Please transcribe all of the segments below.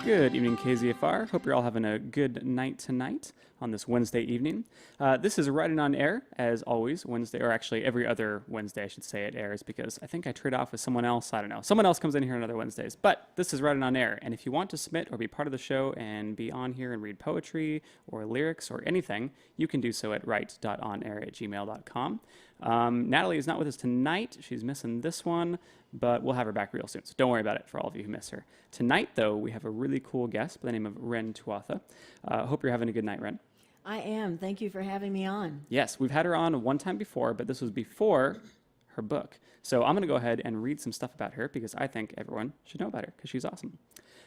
Good evening, KZFR. Hope you're all having a good night tonight on this Wednesday evening. This is Writing on Air, as always, Wednesday, or actually every other Wednesday, I should say, it airs, because I think I trade off with someone else. I don't know. Someone else comes in here on other Wednesdays. But this is Writing on Air, and if you want to submit or be part of the show and be on here and read poetry or lyrics or anything, you can do so at write.onair@gmail.com. Natalie is not with us tonight. She's missing this one, but we'll have her back real soon, so don't worry about it for all of you who miss her. Tonight, though, we have a really cool guest by the name of Wren Tuatha. Hope you're having a good night, Wren. I am. Thank you for having me on. Yes, we've had her on one time before, but this was before her book. So I'm going to go ahead and read some stuff about her because I think everyone should know about her because she's awesome.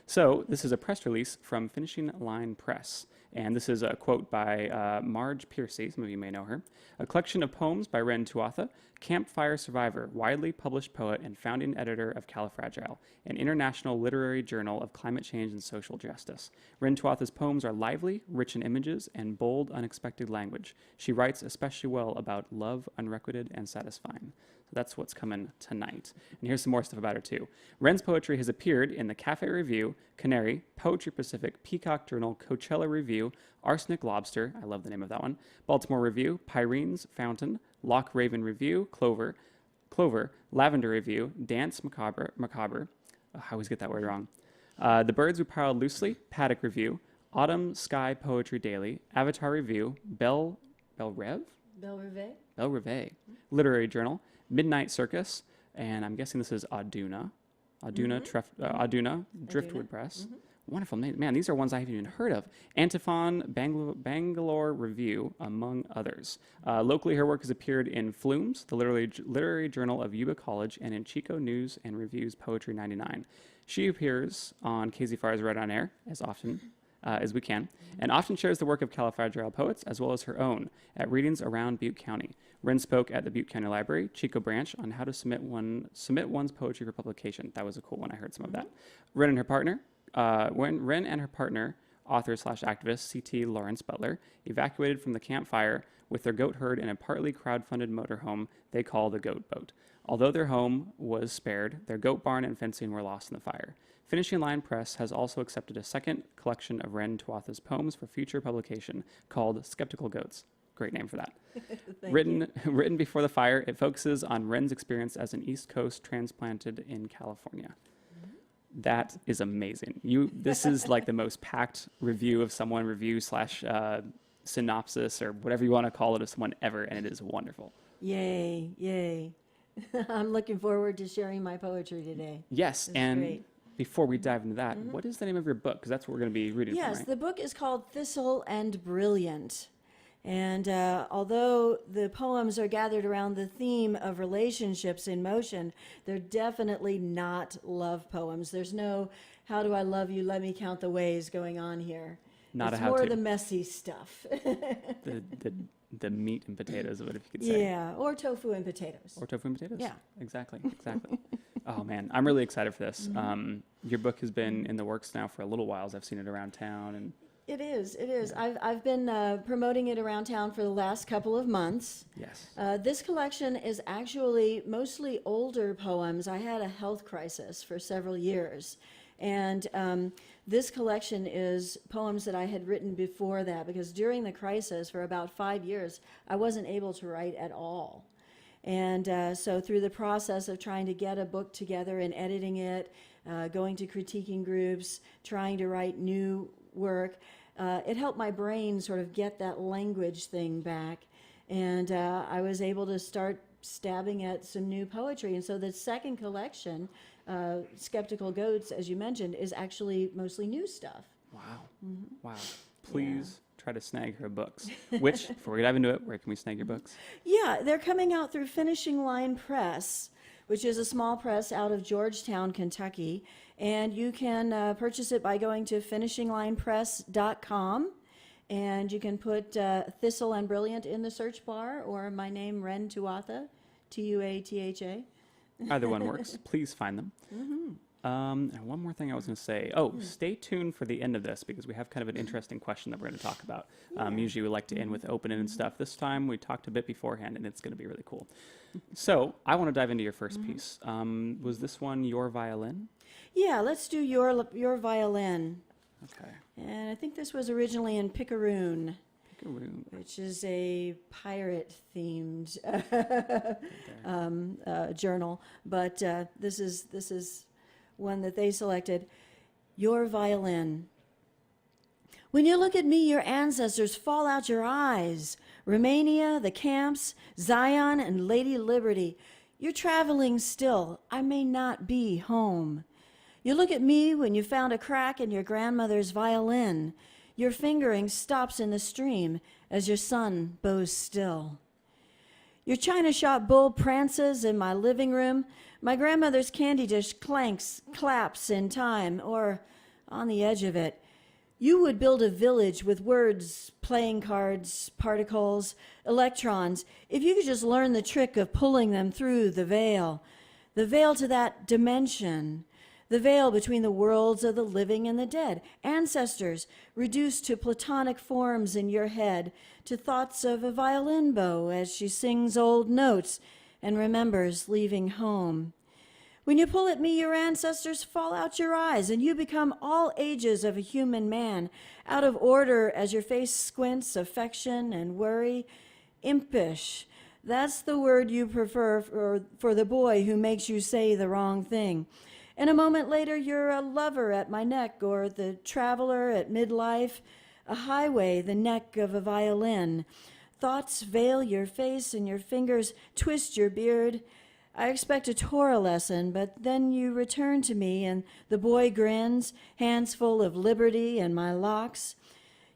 So this is a press release from Finishing Line Press. And this is a quote by Marge Piercy, some of you may know her. A collection of poems by Wren Tuatha, campfire survivor, widely published poet, and founding editor of Califragile, an international literary journal of climate change and social justice. Wren Tuatha's poems are lively, rich in images, and bold, unexpected language. She writes especially well about love, unrequited, and satisfying. So that's what's coming tonight. And here's some more stuff about her, too. Wren's poetry has appeared in the Cafe Review, Canary, Poetry Pacific, Peacock Journal, Coachella Review, Arsenic Lobster, I love the name of that one, Baltimore Review, Pyrene's Fountain, Loch Raven Review, Clover, Lavender Review, Dance Macabre, I always get that word wrong, The Birds Who Piled Loosely, Paddock Review, Autumn Sky Poetry Daily, Avatar Review, Belle Rev, Literary Journal, Midnight Circus, and I'm guessing this is Addah, Driftwood Press. Mm-hmm. Wonderful name. Man, these are ones I haven't even heard of. Antiphon, Bangalore Review, among others. Locally, her work has appeared in Flumes, the literary journal of Yuba College, and in Chico News and Reviews Poetry 99. She appears on KZFR's Right on Air as often as we can, and often shares the work of Califragile poets as well as her own at readings around Butte County. Wren spoke at the Butte County Library, Chico branch, on how to submit one's poetry for publication. That was a cool one. I heard some of that. Wren and her partner, author/activist C.T. Lawrence Butler, evacuated from the campfire with their goat herd in a partly crowdfunded motorhome they call the Goat Boat. Although their home was spared, their goat barn and fencing were lost in the fire. Finishing Line Press has also accepted a second collection of Wren Tuatha's poems for future publication called Skeptical Goats. Great name for that. Written before the fire, it focuses on Wren's experience as an East Coast transplanted in California. That is amazing. This is like the most packed review / synopsis or whatever you want to call it of someone ever, and it is wonderful. Yay, yay. I'm looking forward to sharing my poetry today. Yes, and great. Before we dive into that, what is the name of your book? Because that's what we're going to be reading from, right? Yes, the book is called Thistle and Brilliant. And although the poems are gathered around the theme of relationships in motion, they're definitely not love poems. There's no, how do I love you, let me count the ways going on here. It's more the messy stuff. the meat and potatoes of it, if you could say. Yeah, or tofu and potatoes. Yeah. Exactly. Oh, man, I'm really excited for this. Your book has been in the works now for a little while, as I've seen it around town. And It is. I've been promoting it around town for the last couple of months. Yes. This collection is actually mostly older poems. I had a health crisis for several years. And this collection is poems that I had written before that, because during the crisis for about 5 years, I wasn't able to write at all. And so through the process of trying to get a book together and editing it, going to critiquing groups, trying to write new work, it helped my brain sort of get that language thing back. And I was able to start stabbing at some new poetry. And so the second collection, Skeptical Goats, as you mentioned, is actually mostly new stuff. Wow. Wow. Please try to snag her books. Which, before we dive into it, where can we snag your books? Yeah, they're coming out through Finishing Line Press, which is a small press out of Georgetown, Kentucky. And you can purchase it by going to finishinglinepress.com. And you can put Thistle and Brilliant in the search bar, or my name, Wren Tuatha, Tuatha. Either one works. Please find them. And one more thing I was going to say. Stay tuned for the end of this, because we have kind of an interesting question that we're going to talk about. Usually we like to end with open-ended stuff. This time we talked a bit beforehand, and it's going to be really cool. So I want to dive into your first piece. Was this one Your Violin? Yeah, let's do your Violin. Okay. And I think this was originally in Picaroon, Picaroon. which is a pirate-themed There. journal. But this is one that they selected. Your Violin. When you look at me, your ancestors fall out your eyes. Romania, the camps, Zion, and Lady Liberty. You're traveling still. I may not be home. You look at me when you found a crack in your grandmother's violin. Your fingering stops in the stream as your son bows still. Your china shop bowl prances in my living room. My grandmother's candy dish claps in time, or on the edge of it. You would build a village with words, playing cards, particles, electrons, if you could just learn the trick of pulling them through the veil to that dimension, the veil between the worlds of the living and the dead, ancestors reduced to platonic forms in your head, to thoughts of a violin bow as she sings old notes and remembers leaving home. When you pull at me, your ancestors fall out your eyes, and you become all ages of a human man, out of order as your face squints, affection and worry. Impish. That's the word you prefer for the boy who makes you say the wrong thing. And a moment later, you're a lover at my neck, or the traveler at midlife, a highway, the neck of a violin. Thoughts veil your face, and your fingers twist your beard. I expect a Torah lesson, but then you return to me, and the boy grins, hands full of liberty and my locks.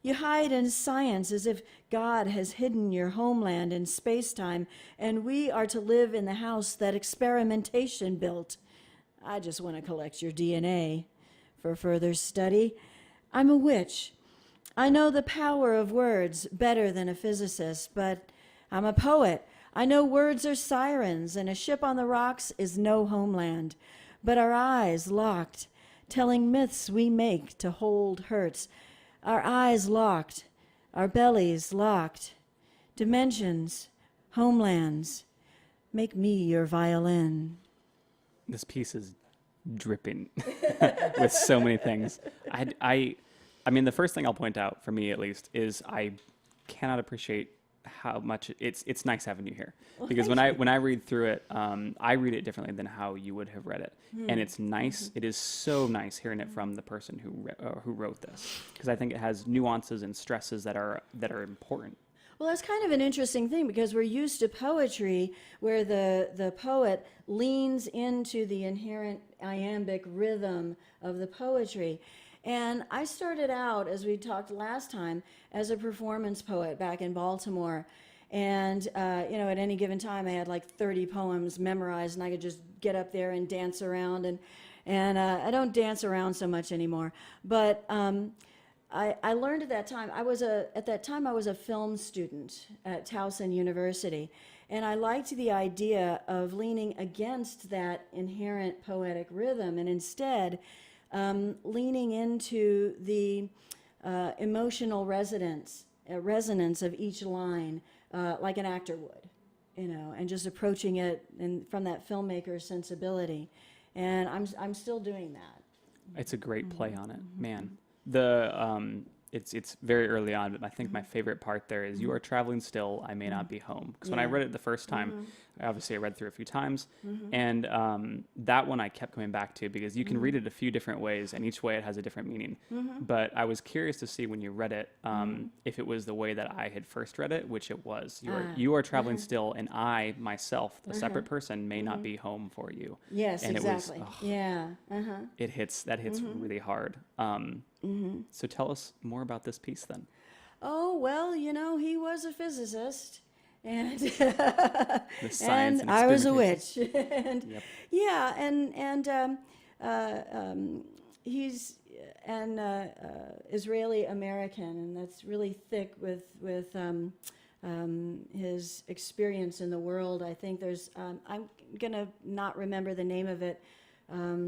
You hide in science as if God has hidden your homeland in space-time, and we are to live in the house that experimentation built. I just want to collect your DNA for further study. I'm a witch. I know the power of words better than a physicist, but I'm a poet. I know words are sirens, and a ship on the rocks is no homeland. But our eyes locked, telling myths we make to hold hurts. Our eyes locked, our bellies locked. Dimensions, homelands, make me your violin. This piece is dripping with so many things. I mean, the first thing I'll point out, for me at least, is I cannot appreciate how much it's nice having you here, because when I read through it, I read it differently than how you would have read it, and it's nice. It is so nice hearing it from the person who wrote this, because I think it has nuances and stresses that are important. Well, that's kind of an interesting thing, because we're used to poetry where the poet leans into the inherent iambic rhythm of the poetry. And I started out, as we talked last time, as a performance poet back in Baltimore. And, at any given time, I had like 30 poems memorized, and I could just get up there and dance around. And I don't dance around so much anymore. But I learned at that time, I was a film student at Towson University. And I liked the idea of leaning against that inherent poetic rhythm, and instead leaning into the emotional resonance of each line, like an actor would, and just approaching it from that filmmaker's sensibility. And I'm still doing that. It's a great play on it, man. The it's very early on, but I think my favorite part there is, you are traveling still, I may not be home. Because when I read it the first time, I read through it a few times, and that one I kept coming back to, because you can read it a few different ways, and each way it has a different meaning. But I was curious to see, when you read it, if it was the way that I had first read it, which it was. You are traveling still, and I, myself, the separate person, may not be home for you. Yes, and exactly. It was, Yeah. it hits really hard. So tell us more about this piece then. Oh, well, he was a physicist, and The science and I was a experimentation. witch. And Yep. yeah, he's an Israeli American, and that's really thick with his experience in the world. I think there's I'm gonna not remember the name of it,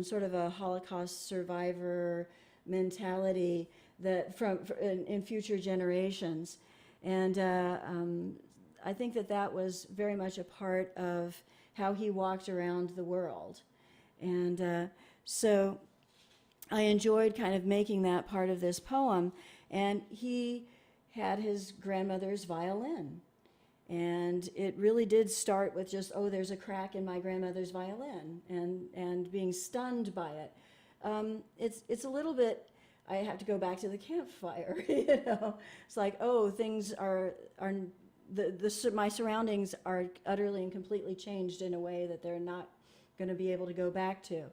sort of a Holocaust survivor mentality that in future generations, and I think that was very much a part of how he walked around the world, and so I enjoyed kind of making that part of this poem. And he had his grandmother's violin. And it really did start with just, oh, there's a crack in my grandmother's violin, and being stunned by it. It's a little bit, I have to go back to the campfire, you know. It's like, oh, things are my surroundings are utterly and completely changed in a way that they're not going to be able to go back to.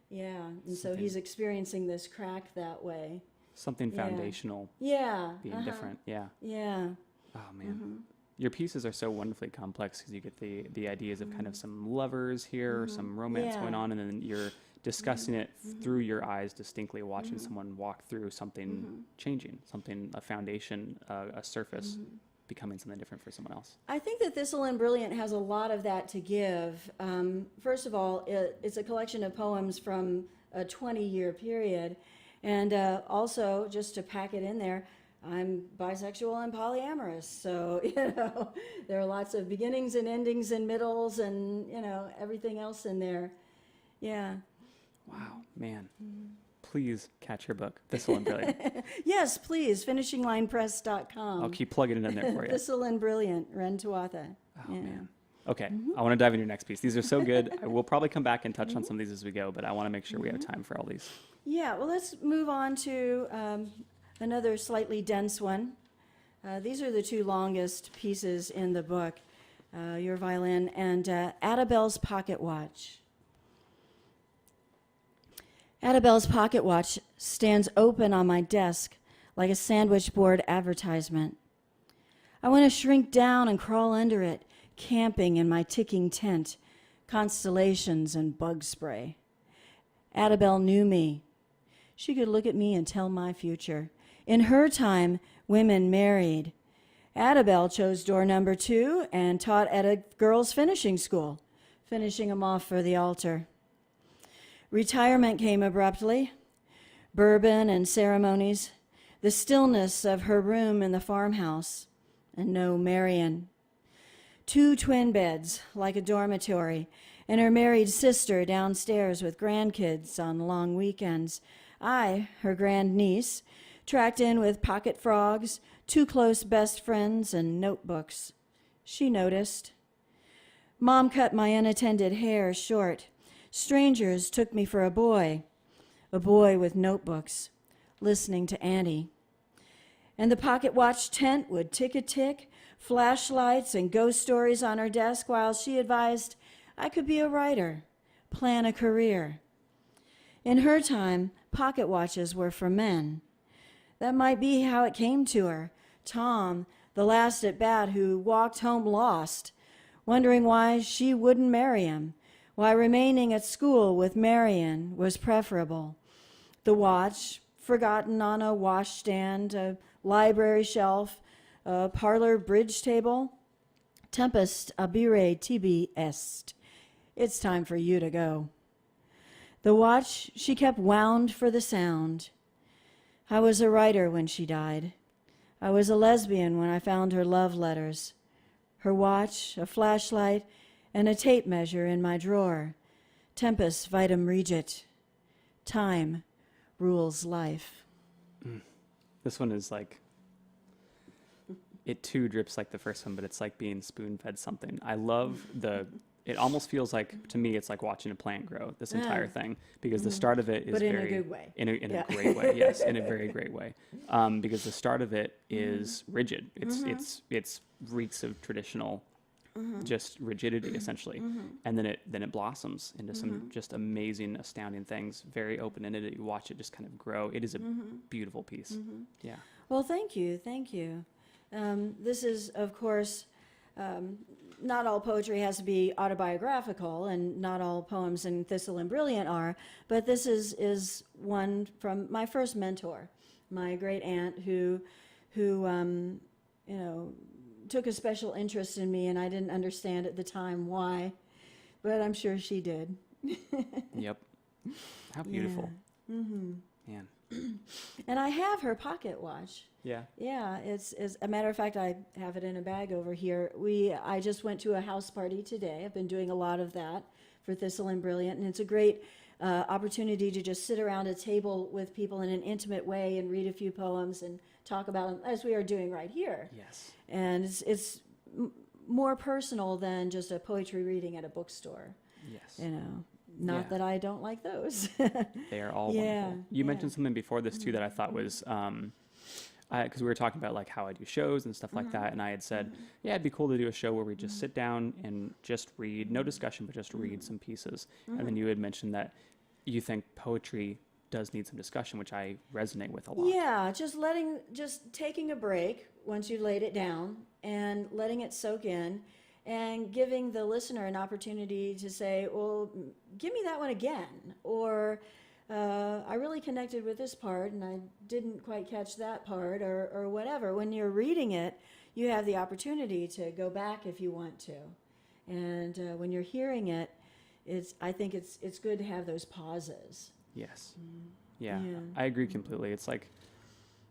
Yeah, and so he's experiencing this crack that way. Something foundational. Yeah. Being different. Yeah. Yeah. Oh, man. Your pieces are so wonderfully complex because you get the ideas of kind of some lovers here, some romance going on, and then you're discussing it through your eyes, distinctly watching someone walk through something changing, something, a foundation, a surface, becoming something different for someone else. I think that Thistle and Brilliant has a lot of that to give. First of all, it's a collection of poems from a 20-year period. And also, just to pack it in there, I'm bisexual and polyamorous. So, you know, there are lots of beginnings and endings and middles and, you know, everything else in there. Yeah. Wow, man. Please catch your book, Thistle and Brilliant. Yes, please, finishinglinepress.com. I'll keep plugging it in there for you. Thistle and Brilliant, Wren Tuatha. Oh, man. Okay, I want to dive into your next piece. These are so good. I will probably come back and touch on some of these as we go, but I want to make sure we have time for all these. Yeah, well, let's move on to another slightly dense one. These are the two longest pieces in the book, Your Violin and Addah Pocket Watch. Addah pocket watch stands open on my desk like a sandwich board advertisement. I want to shrink down and crawl under it, camping in my ticking tent, constellations and bug spray. Addah knew me. She could look at me and tell my future. In her time, women married. Addah chose door number 2 and taught at a girls' finishing school, finishing them off for the altar. Retirement came abruptly, bourbon and ceremonies, the stillness of her room in the farmhouse, and no Marion. 2 twin beds, like a dormitory, and her married sister downstairs with grandkids on long weekends. I, her grandniece, tracked in with pocket frogs, 2 close best friends, and notebooks. She noticed. Mom cut my unattended hair short. Strangers took me for a boy with notebooks, listening to Annie. And the pocket watch tent would tick-a-tick, flashlights and ghost stories on her desk while she advised I could be a writer, plan a career. In her time, pocket watches were for men. That might be how it came to her. Tom, the last at bat who walked home lost, wondering why she wouldn't marry him, why remaining at school with Marion was preferable. The watch, forgotten on a washstand, a library shelf, a parlor bridge table. Tempest abire tibi est. It's time for you to go. The watch she kept wound for the sound. I was a writer when she died. I was a lesbian when I found her love letters. Her watch, a flashlight, and a tape measure in my drawer. Tempus vitam regit. Time rules life. This one is like, it too drips like the first one, but it's like being spoon-fed something. I love it almost feels like, to me, it's like watching a plant grow, this entire thing, because the start of it is But in very... a good way. In a great way, yes, in a very great way. Because the start of it is rigid. It's reeks of traditional, just rigidity, essentially. And then it blossoms into some just amazing, astounding things, very open-ended. You watch it just kind of grow. It is a beautiful piece. Yeah. Well, thank you. This is, of course, not all poetry has to be autobiographical, and not all poems in Thistle and Brilliant are, but this is one from my first mentor, my great aunt, who took a special interest in me, and I didn't understand at the time why, but I'm sure she did. Yep. How beautiful. Man. And I have her pocket watch. Yeah. Yeah, it's a matter of fact, I have it in a bag over here. I just went to a house party today. I've been doing a lot of that for Thistle and Brilliant, and it's a great opportunity to just sit around a table with people in an intimate way and read a few poems and talk about them, as we are doing right here. Yes. And it's more personal than just a poetry reading at a bookstore. Yes. You know, not Yeah. that I don't like those. They are all Yeah, wonderful. You yeah. mentioned something before this too that I thought was, because we were talking about like how I do shows and stuff like that, and I had said, yeah, it'd be cool to do a show where we just sit down and just read, no discussion, but just read some pieces. And then you had mentioned that you think poetry does need some discussion, which I resonate with a lot. Yeah, just taking a break once you laid it down and letting it soak in and giving the listener an opportunity to say, well, give me that one again. Or I really connected with this part and I didn't quite catch that part or whatever. When you're reading it, you have the opportunity to go back if you want to. And when you're hearing it, I think it's good to have those pauses. Yes. Yeah, Yeah. I agree completely. It's like,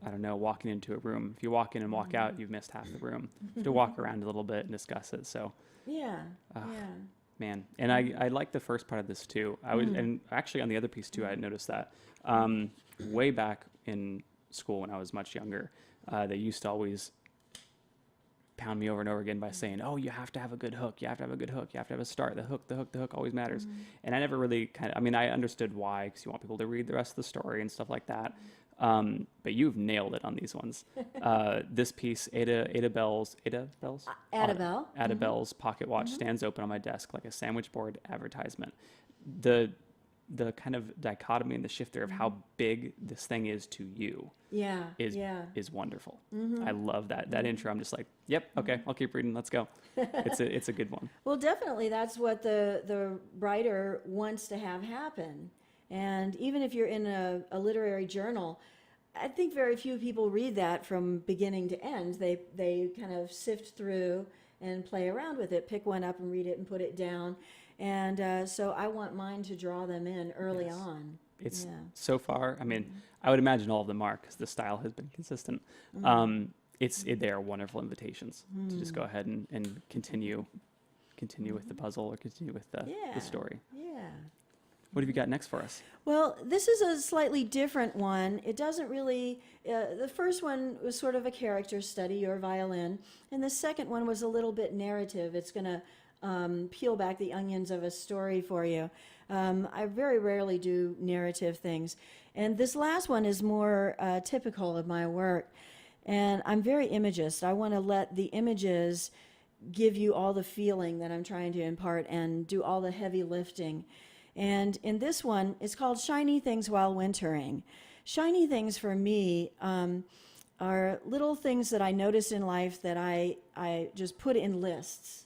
I don't know, walking into a room. If you walk in and walk out, you've missed half the room. You have to walk around a little bit and discuss it. So, Yeah, yeah. Man, Mm-hmm. and I like the first part of this too. I was, and actually on the other piece too, I had noticed that way back in school when I was much younger, they used to always pound me over and over again by saying, "Oh, you have to have a good hook. You have to have a good hook. You have to have a start. The hook always matters." And I never really I mean, I understood why, because you want people to read the rest of the story and stuff like that. But you've nailed it on these ones. This piece, Addah Belle's pocket watch stands open on my desk like a sandwich board advertisement. The kind of dichotomy and the shift there of how big this thing is to you is wonderful. I love that intro. I'm just like, yep, okay, I'll keep reading. Let's go. It's a good one. Well, definitely, that's what the writer wants to have happen. And even if you're in a literary journal, I think very few people read that from beginning to end. They kind of sift through and play around with it, pick one up and read it and put it down. And so I want mine to draw them in early Yes. on. It's so far, I mean, I would imagine all of them are, because the style has been consistent. They are wonderful invitations to just go ahead and continue with the puzzle or continue with the story. Yeah. What have you got next for us? Well, this is a slightly different one. It doesn't really, the first one was sort of a character study, your violin, and the second one was a little bit narrative. It's going to peel back the onions of a story for you. I very rarely do narrative things. And this last one is more typical of my work. And I'm very imagist. I want to let the images give you all the feeling that I'm trying to impart and do all the heavy lifting. And in this one, it's called Shiny Things While Wintering. Shiny things for me are little things that I notice in life that I just put in lists.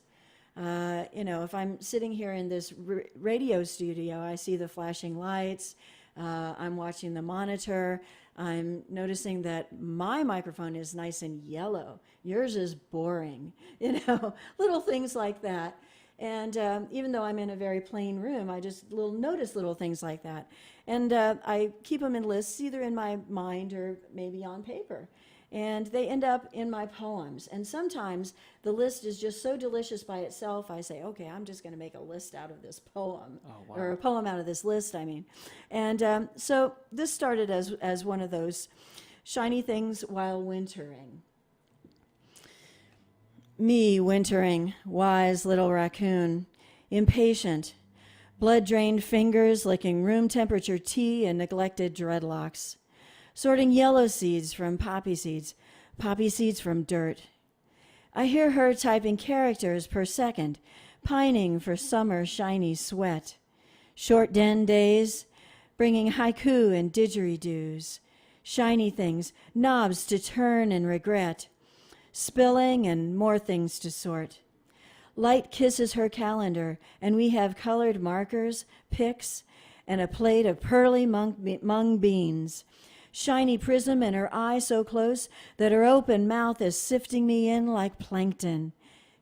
If I'm sitting here in this radio studio, I see the flashing lights, I'm watching the monitor, I'm noticing that my microphone is nice and yellow, yours is boring, little things like that. And even though I'm in a very plain room, I just notice little things like that. And I keep them in lists, either in my mind or maybe on paper. And they end up in my poems. And sometimes the list is just so delicious by itself, I say, okay, I'm just going to make a list out of this poem. Oh, wow. Or a poem out of this list, I mean. And so this started as one of those shiny things while wintering. Me wintering, wise little raccoon, impatient, blood-drained fingers licking room temperature tea and neglected dreadlocks, sorting yellow seeds from poppy seeds from dirt. I hear her typing characters per second, pining for summer shiny sweat, short den days, bringing haiku and didgeridoos, shiny things, knobs to turn and regret, spilling and more things to sort. Light kisses her calendar, and we have colored markers, picks, and a plate of pearly mung beans. Shiny prism in her eye so close that her open mouth is sifting me in like plankton.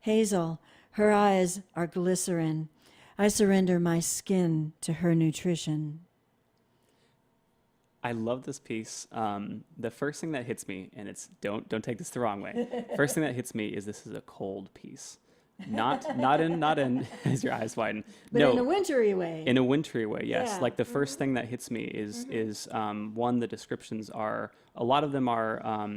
Hazel, her eyes are glycerin. I surrender my skin to her nutrition. I love this piece. The first thing that hits me, and it's don't take this the wrong way. First thing that hits me is this is a cold piece. Not in as your eyes widen. But No, in a wintry way. in a wintry way, yes. Yeah. Like the first thing that hits me is one, the descriptions are, a lot of them are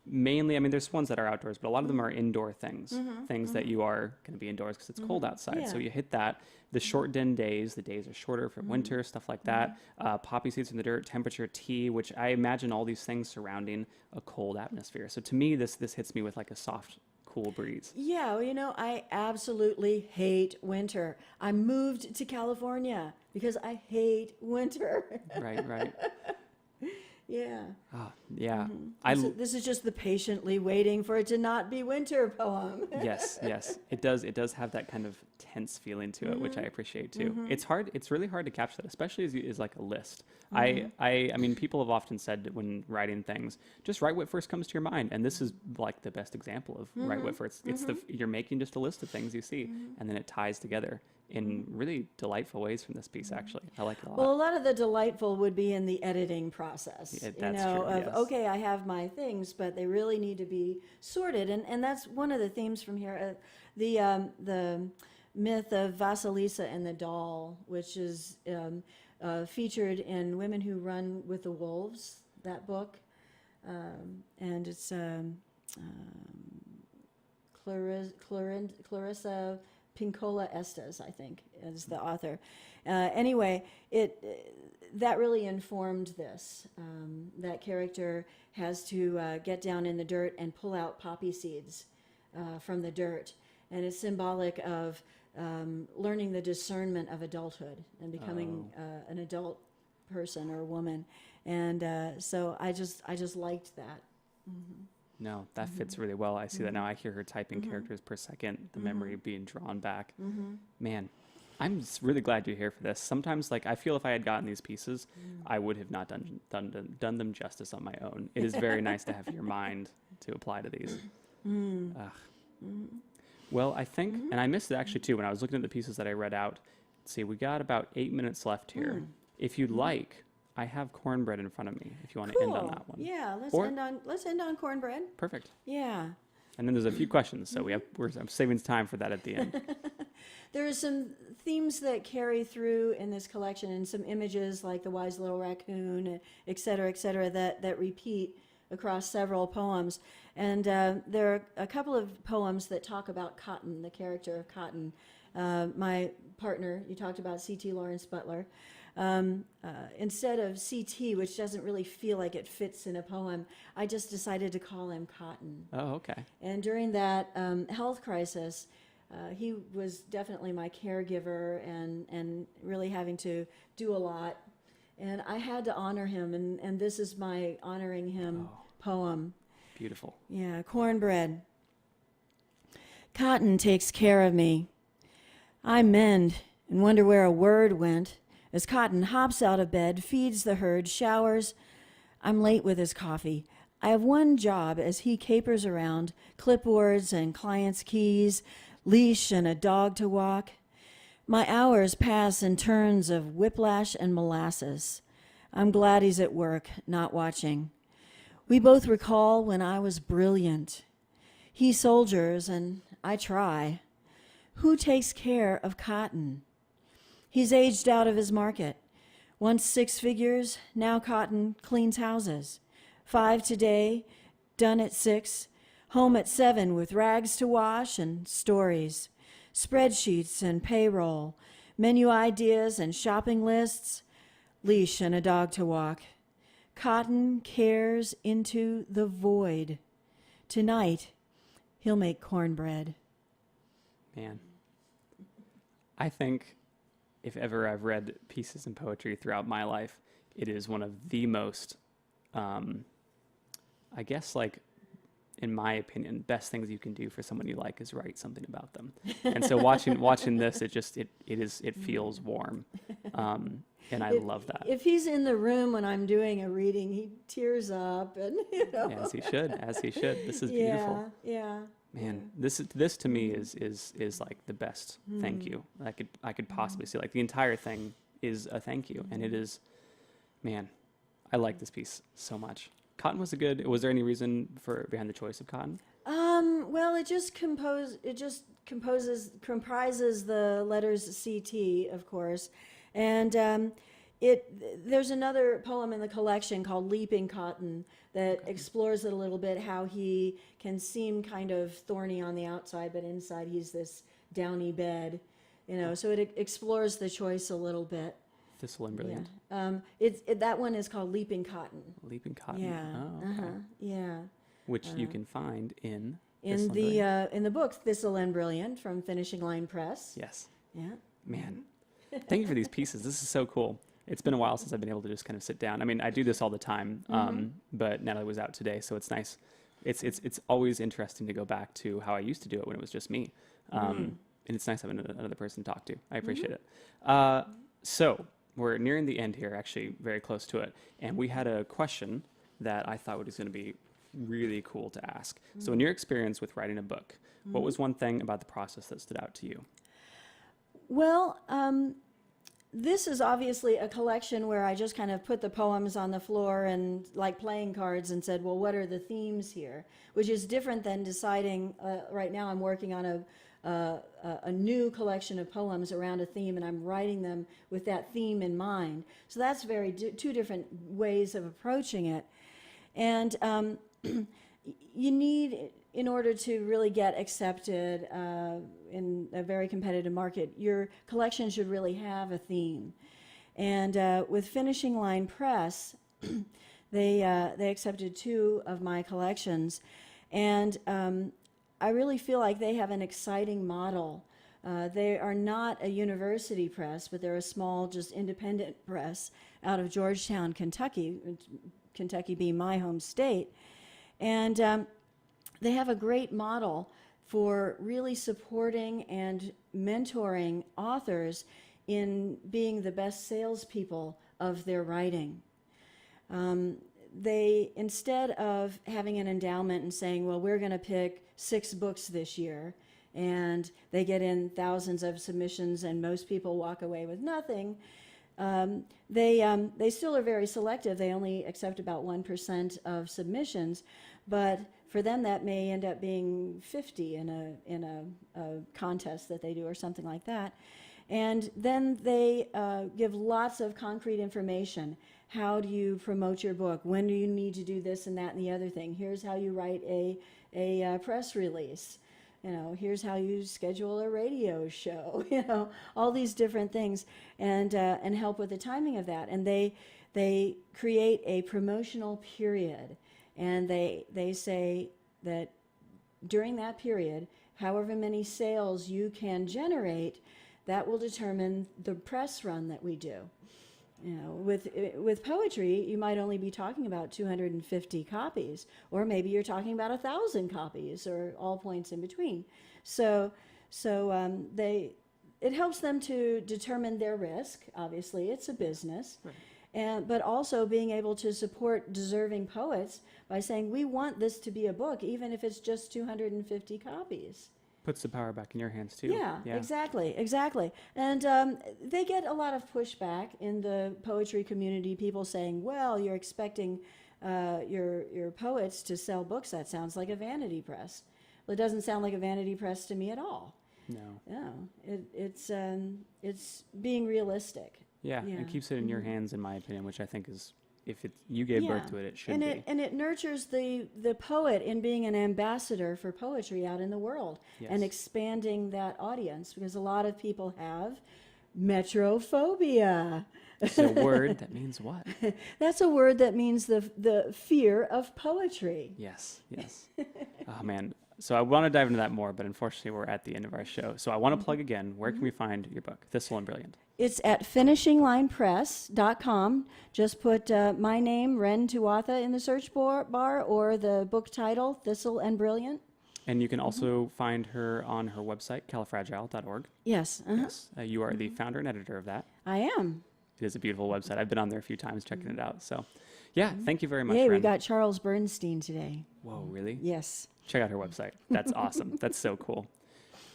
mainly, I mean, there's ones that are outdoors, but a lot of them are indoor things, things that you are going to be indoors because it's cold outside. So Yeah. you hit that. The shortened days, the days are shorter for winter, stuff like that. Poppy seeds in the dirt, temperature tea, which I imagine all these things surrounding a cold atmosphere. So to me, this hits me with like a soft, cool breeze. Yeah, well, you know, I absolutely hate winter. I moved to California because I hate winter. Right. Yeah. Ah, yeah. This is just the patiently waiting for it to not be winter poem. Yes. It does have that kind of tense feeling to it, which I appreciate too. It's really hard to capture that, especially as like a list. I mean, people have often said when writing things, just write what first comes to your mind. And this is like the best example of write what first. You're making just a list of things you see, and then it ties together in really delightful ways from this piece, actually. I like it a lot. Well, a lot of the delightful would be in the editing process. Yeah, that's true, yes. Okay, I have my things, but they really need to be sorted. And that's one of the themes from here. The myth of Vasilisa and the doll, which is featured in Women Who Run with the Wolves, that book. And it's Clarissa Pincola Estes, I think, is the author. Anyway, that really informed this. That character has to get down in the dirt and pull out poppy seeds from the dirt. And it's symbolic of learning the discernment of adulthood and becoming an adult person or woman. And so I just liked that. No, that fits really well. I see that now. I hear her typing characters per second, the memory being drawn back. Man, I'm just really glad you're here for this. Sometimes, like, I feel if I had gotten these pieces, I would have not done them justice on my own. It is very nice to have your mind to apply to these. Well, I think, and I missed it actually too, when I was looking at the pieces that I read out. Let's see, we got about 8 minutes left here. If you'd like, I have cornbread in front of me if you want to end on that one. Yeah, let's end on cornbread. Perfect. Yeah. And then there's a few questions, so I'm saving time for that at the end. There are some themes that carry through in this collection, and some images like the wise little raccoon, et cetera, that repeat across several poems. And there are a couple of poems that talk about Cotton, the character of Cotton. My partner, you talked about C.T. Lawrence Butler. Instead of C.T., which doesn't really feel like it fits in a poem, I just decided to call him Cotton. Oh, okay. And during that health crisis, he was definitely my caregiver and really having to do a lot. And I had to honor him, and this is my honoring him poem. Beautiful. Yeah, cornbread. Cotton takes care of me. I mend and wonder where a word went. As Cotton hops out of bed, feeds the herd, showers. I'm late with his coffee. I have one job as he capers around, clipboards and clients' keys, leash and a dog to walk. My hours pass in turns of whiplash and molasses. I'm glad he's at work, not watching. We both recall when I was brilliant. He soldiers and I try. Who takes care of Cotton? He's aged out of his market. Once 6 figures, now Cotton cleans houses. 5 today, done at 6, home at 7 with rags to wash and stories, spreadsheets and payroll, menu ideas and shopping lists, leash and a dog to walk. Cotton cares into the void. Tonight, he'll make cornbread. Man, I think if ever I've read pieces in poetry throughout my life, it is one of the most, I guess, like, in my opinion, best things you can do for someone you like is write something about them. And so watching this, it feels warm. And I love that. If he's in the room when I'm doing a reading, he tears up, and As he should. This is beautiful. Yeah. Man, this to me is like the best thank you I could possibly see. Like, the entire thing is a thank you, and it is, man, I like this piece so much. Cotton was there any reason behind the choice of Cotton? Well, comprises the letters CT, of course, and there's another poem in the collection called Leaping Cotton that explores it a little bit, how he can seem kind of thorny on the outside, but inside he's this downy bed, so it explores the choice a little bit. Thistle and Brilliant. Yeah. That one is called Leaping Cotton. Leaping Cotton. Yeah. Oh, okay. Yeah. Which you can find in In the book Thistle and Brilliant from Finishing Line Press. Yes. Yeah. Man, thank you for these pieces. This is so cool. It's been a while since I've been able to just kind of sit down. I mean, I do this all the time, but Natalie was out today, so it's nice. It's always interesting to go back to how I used to do it when it was just me, and it's nice having another person to talk to. I appreciate it. So we're nearing the end here, actually very close to it, and we had a question that I thought was going to be really cool to ask. So in your experience with writing a book, what was one thing about the process that stood out to you? Well, this is obviously a collection where I just kind of put the poems on the floor and like playing cards and said, well, what are the themes here? Which is different than deciding, right now I'm working on a new collection of poems around a theme, and I'm writing them with that theme in mind. So that's two different ways of approaching it. And you need, in order to really get accepted in a very competitive market, your collection should really have a theme. And with Finishing Line Press, they accepted 2 of my collections, and I really feel like they have an exciting model. They are not a university press, but they're a small, just independent press out of Georgetown, Kentucky, Kentucky being my home state. And they have a great model for really supporting and mentoring authors in being the best salespeople of their writing. They, instead of having an endowment and saying, well, we're going to pick 6 books this year, and they get in thousands of submissions and most people walk away with nothing, they still are very selective. They only accept about 1% of submissions, but for them that may end up being 50 in a contest that they do or something like that. And then they give lots of concrete information. How do you promote your book? When do you need to do this and that and the other thing? Here's how you write a press release. Here's how you schedule a radio show. All these different things, and help with the timing of that. And they create a promotional period, and they say that during that period, however many sales you can generate, that will determine the press run that we do. With poetry, you might only be talking about 250 copies, or maybe you're talking about 1,000 copies, or all points in between. So it helps them to determine their risk. Obviously, it's a business, right. But also being able to support deserving poets by saying, we want this to be a book, even if it's just 250 copies. Puts the power back in your hands too. Yeah. Exactly. And they get a lot of pushback in the poetry community, people saying, well, you're expecting your poets to sell books. That sounds like a vanity press. Well, it doesn't sound like a vanity press to me at all. No. It's being realistic. Yeah, it keeps it in your hands, in my opinion, which I think is, if you gave birth to it, it should be. And it nurtures the poet in being an ambassador for poetry out in the world, and expanding that audience, because a lot of people have metrophobia. It's a word that means what? That's a word that means the fear of poetry. Yes. Oh, man. So I want to dive into that more, but unfortunately we're at the end of our show. So I want to plug again, where can we find your book, Thistle and Brilliant? It's at finishinglinepress.com. Just put my name, Wren Tuatha, in the search bar, or the book title, Thistle and Brilliant. And you can also find her on her website, califragile.org. Yes. Yes. You are the founder and editor of that. I am. It is a beautiful website. I've been on there a few times checking it out. So, thank you very much, Hey, Wren. we got Charles Bernstein today. Whoa, really? Yes. Check out her website. That's awesome. That's so cool.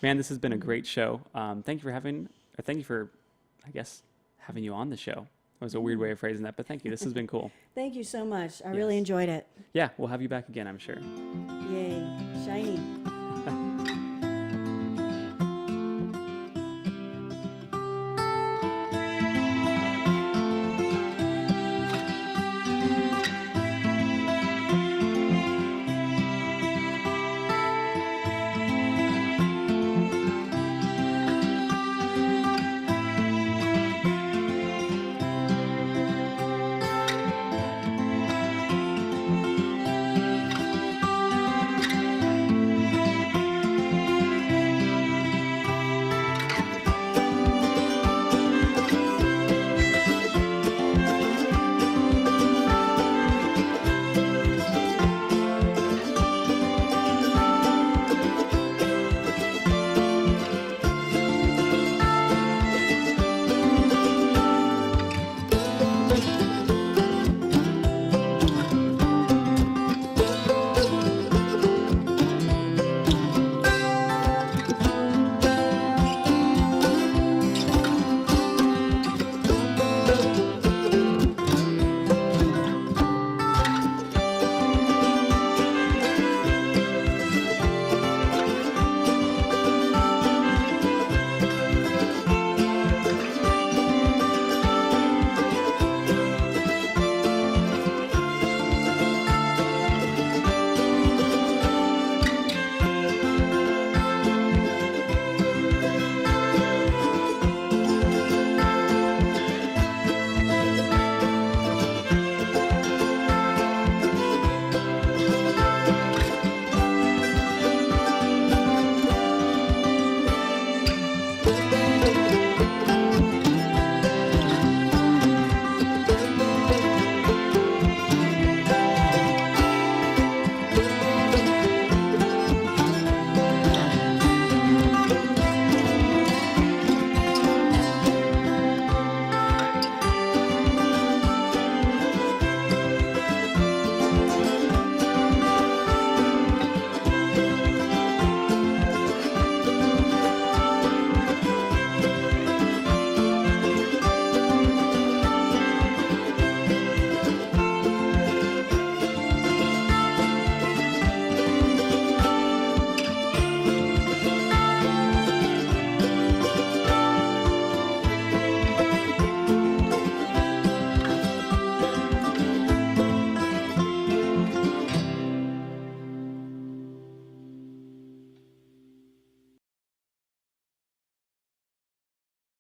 Man, this has been a great show. Thank you for having you on the show. That was a weird way of phrasing that, but thank you. This has been cool. Thank you so much. I really enjoyed it. Yeah, we'll have you back again, I'm sure. Yay. shiny.